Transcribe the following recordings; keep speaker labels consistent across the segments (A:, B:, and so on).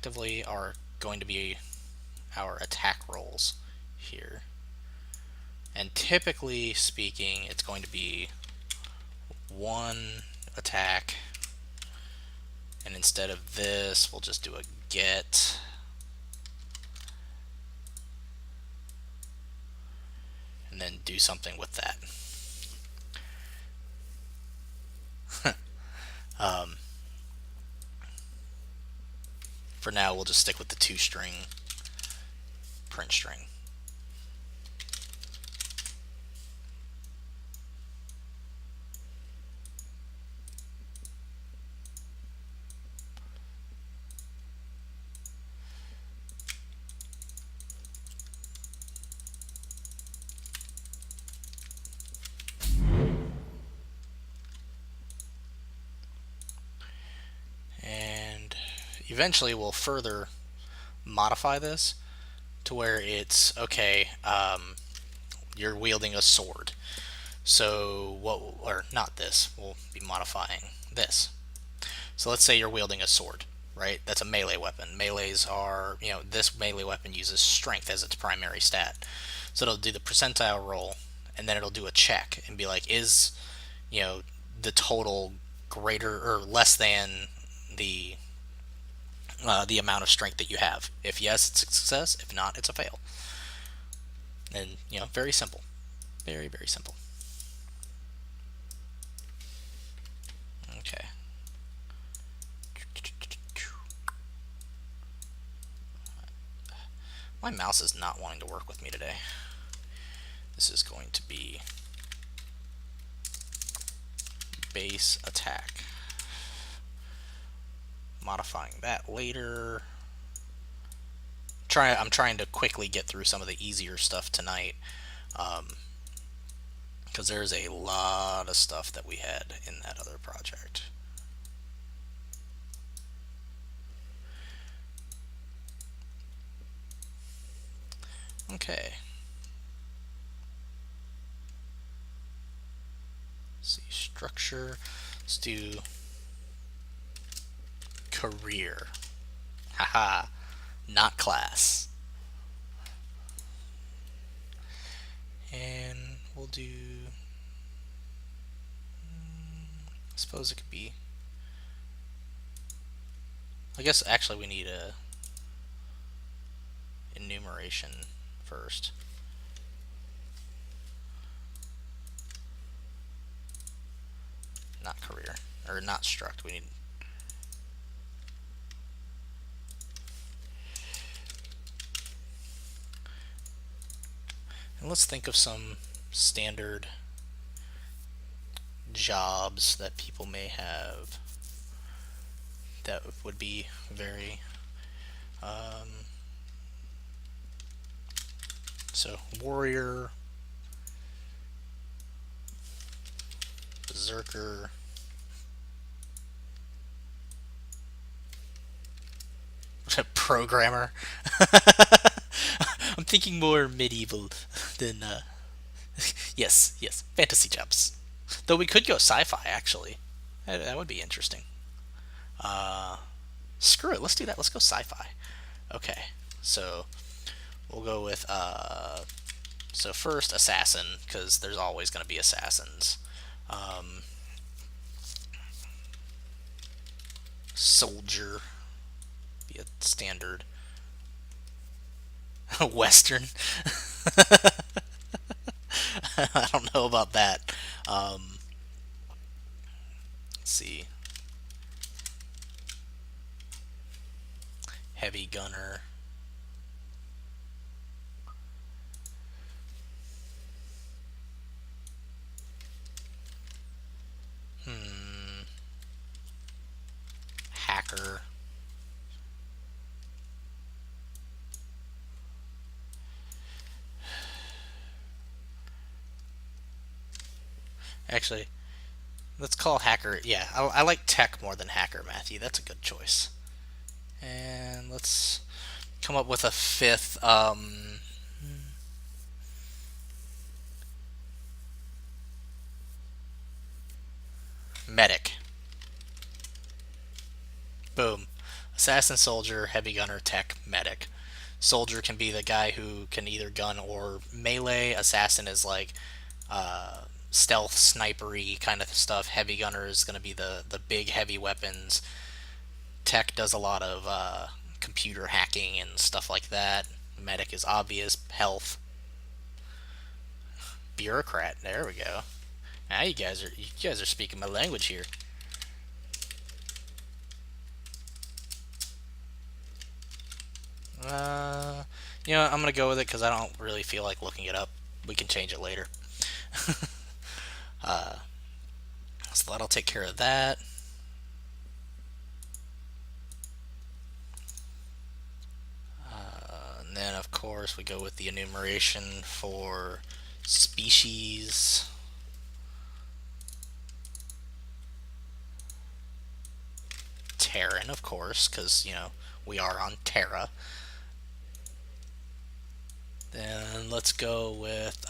A: effectively are going to be our attack rolls here. And typically speaking, it's going to be one attack, and instead of this, we'll just do a get. And then do something with that. For now, we'll just stick with the 2-string print string. And eventually we'll further modify this to where it's okay, you're wielding a sword. So what, or not this, we'll be modifying this. So let's say you're wielding a sword, right? That's a melee weapon. Melees are, this melee weapon uses strength as its primary stat. So it'll do the percentile roll, and then it'll do a check and be like, is, the total greater or less than the amount of strength that you have. If yes, it's a success. If not, it's a fail. And very simple, very very simple. Okay. My mouse is not wanting to work with me today. This is going to be base attack. Modifying that later. I'm trying to quickly get through some of the easier stuff tonight, because there's a lot of stuff that we had in that other project. Okay. Let's see, structure. Let's do career. Haha, not class. And we'll do, I suppose it could be, I guess actually we need a enumeration first. Not career, or not struct, we need. And let's think of some standard jobs that people may have that would be very so warrior, berserker, programmer. I'm thinking more medieval than yes, fantasy jobs. Though we could go sci-fi actually. That would be interesting. Screw it, let's do that. Let's go sci-fi. Okay, so we'll go with so first assassin, because there's always going to be assassins. Soldier, be a standard. Western. I don't know about that. Let's see. Heavy gunner. Hacker. Actually, let's call hacker. Yeah, I like tech more than hacker, Matthew. That's a good choice. And let's come up with a fifth. Medic. Boom. assassin, soldier, heavy gunner, tech, medic. Soldier can be the guy who can either gun or melee. Assassin is like stealth, snipery kind of stuff. Heavy gunner is going to be the big heavy weapons. Tech does a lot of computer hacking and stuff like that. Medic is obvious, health. Bureaucrat. There we go. Now you guys are speaking my language here. Uh, I'm gonna go with it because I don't really feel like looking it up. We can change it later. So that'll take care of that. And then, of course, we go with the enumeration for species. Terran, of course, because, we are on Terra. Then let's go with,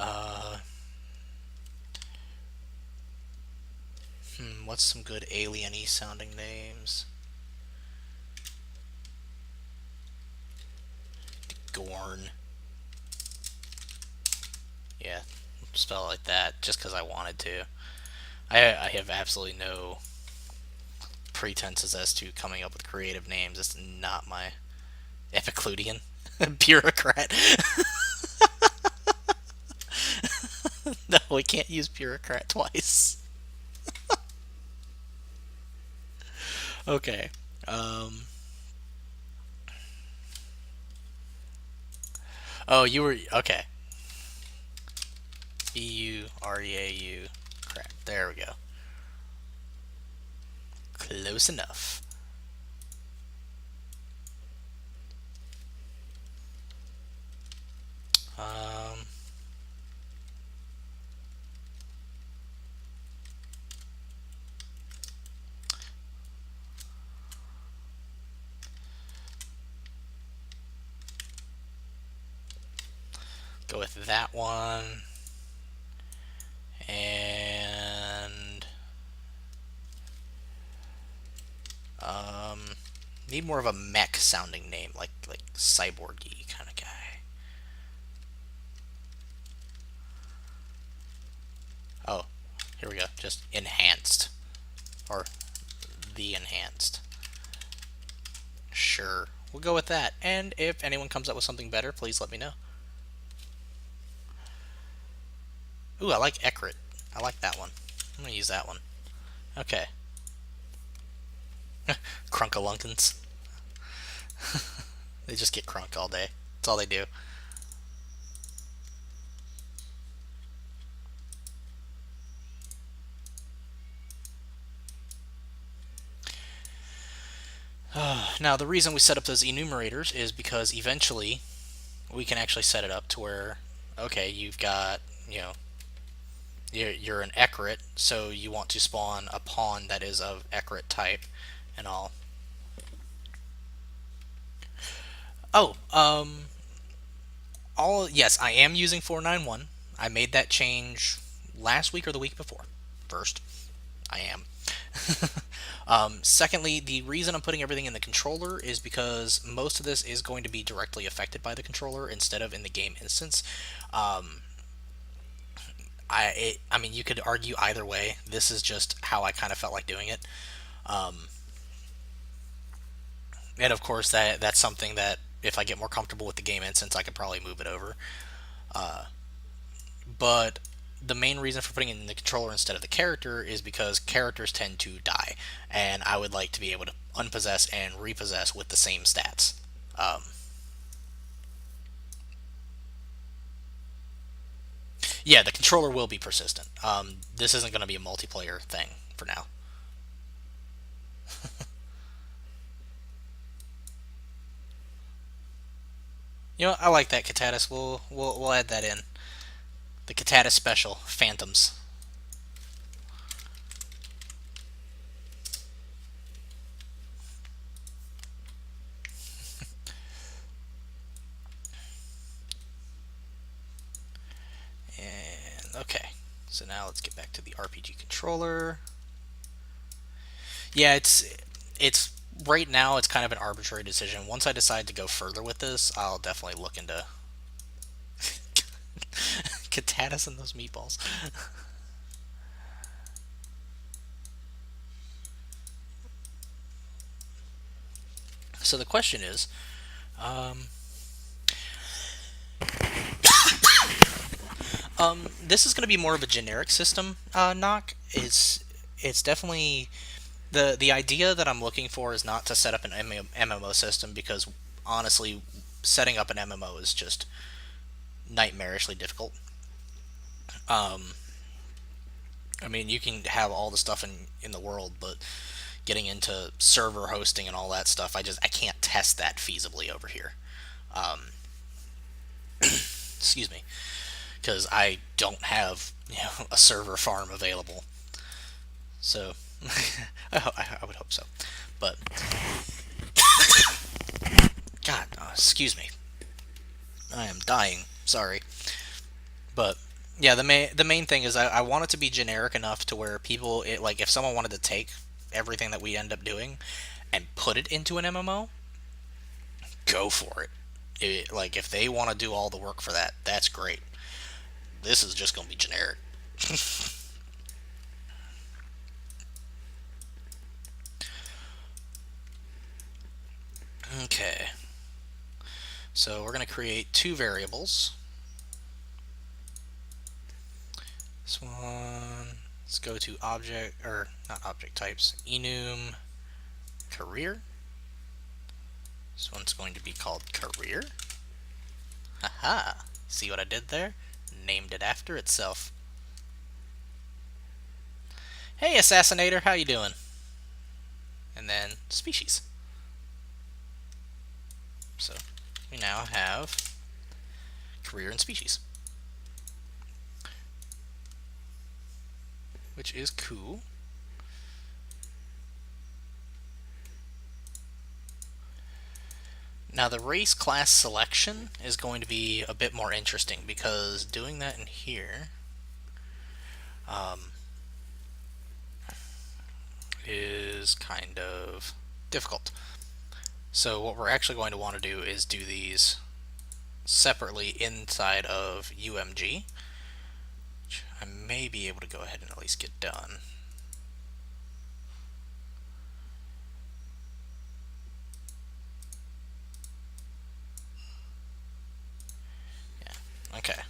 A: what's some good alien-y sounding names? Gorn. Yeah, spell it like that just because I wanted to. I have absolutely no pretenses as to coming up with creative names. It's not my Epicludian. Bureaucrat. No, we can't use bureaucrat twice. Okay. Oh, you were okay. Bureau. Crap. There we go. Close enough. Um, Go with that one. And need more of a mech sounding name, like cyborgy kind of guy. Oh, here we go. Just enhanced, or the enhanced. Sure, we'll go with that. And if anyone comes up with something better, please let me know. Ooh, I like Ecrit. I like that one. I'm gonna use that one. Okay. Crunkalunkins. They just get crunk all day. That's all they do. Now, the reason we set up those enumerators is because eventually we can actually set it up to where, okay, you've got, you're an Ecrit, so you want to spawn a pawn that is of Ecrit type and all. Oh, yes, I am using 491. I made that change last week or the week before. First, I am. Secondly, the reason I'm putting everything in the controller is because most of this is going to be directly affected by the controller instead of in the game instance. I mean, you could argue either way. This is just how I kind of felt like doing it. And of course, that's something that if I get more comfortable with the game instance, I could probably move it over. But the main reason for putting it in the controller instead of the character is because characters tend to die, and I would like to be able to unpossess and repossess with the same stats. Yeah, the controller will be persistent. This isn't going to be a multiplayer thing for now. I like that Katatis. We'll add that in. The Katatis special, Phantoms. And okay, so now let's get back to the RPG controller. Yeah, it's Right now, it's kind of an arbitrary decision. Once I decide to go further with this, I'll definitely look into Katanas and those meatballs. So the question is, um, this is going to be more of a generic system. Knock. It's definitely the idea that I'm looking for is not to set up an MMO system because honestly, setting up an MMO is just nightmarishly difficult. Um, I mean, you can have all the stuff in the world, but getting into server hosting and all that stuff, I can't test that feasibly over here. Um, excuse me, because I don't have a server farm available. So I would hope so, but God, excuse me, I am dying. Sorry, but yeah, the main thing is I want it to be generic enough to where like if someone wanted to take everything that we end up doing and put it into an MMO, go for it. Like if they want to do all the work for that, that's great. This is just going to be generic. Okay, so we're going to create two variables. This one, let's go to object, or not object types, enum career. This one's going to be called career. Haha, see what I did there? Named it after itself. Hey Assassinator, how you doing? And then species. So we now have career and species, which is cool. Now the race class selection is going to be a bit more interesting because doing that in here is kind of difficult. So what we're actually going to want to do is do these separately inside of UMG, which I may be able to go ahead and at least get done. Yeah, okay.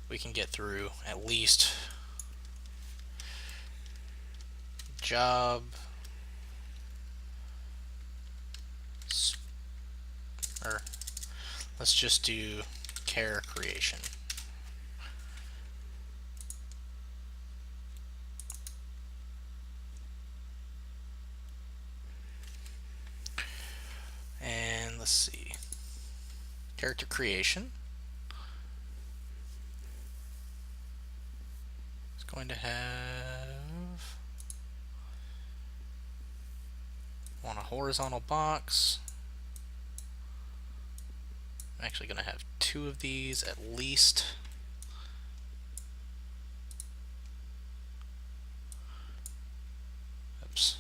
A: We can get through at least job, or let's just do care creation. And let's see, character creation is going to have on a horizontal box. I'm actually going to have two of these at least. Oops.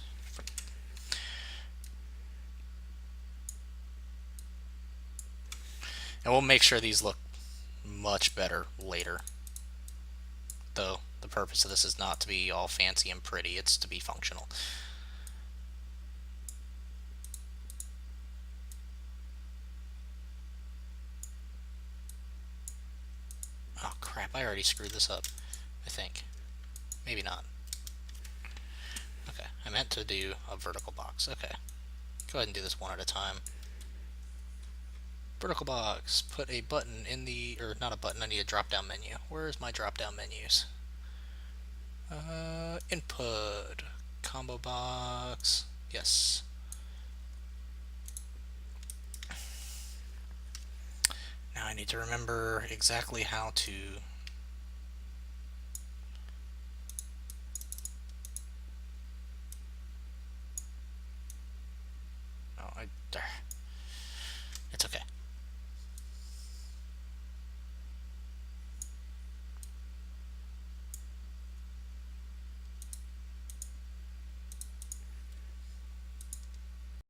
A: And we'll make sure these look much better later. Though the purpose of this is not to be all fancy and pretty, it's to be functional. Oh crap, I already screwed this up, I think. Maybe not. Okay, I meant to do a vertical box. Okay, go ahead and do this one at a time. Vertical box, put a button in the, or not a button, I need a drop down menu. Where's my drop down menus? Input, combo box, yes. Now I need to remember exactly how to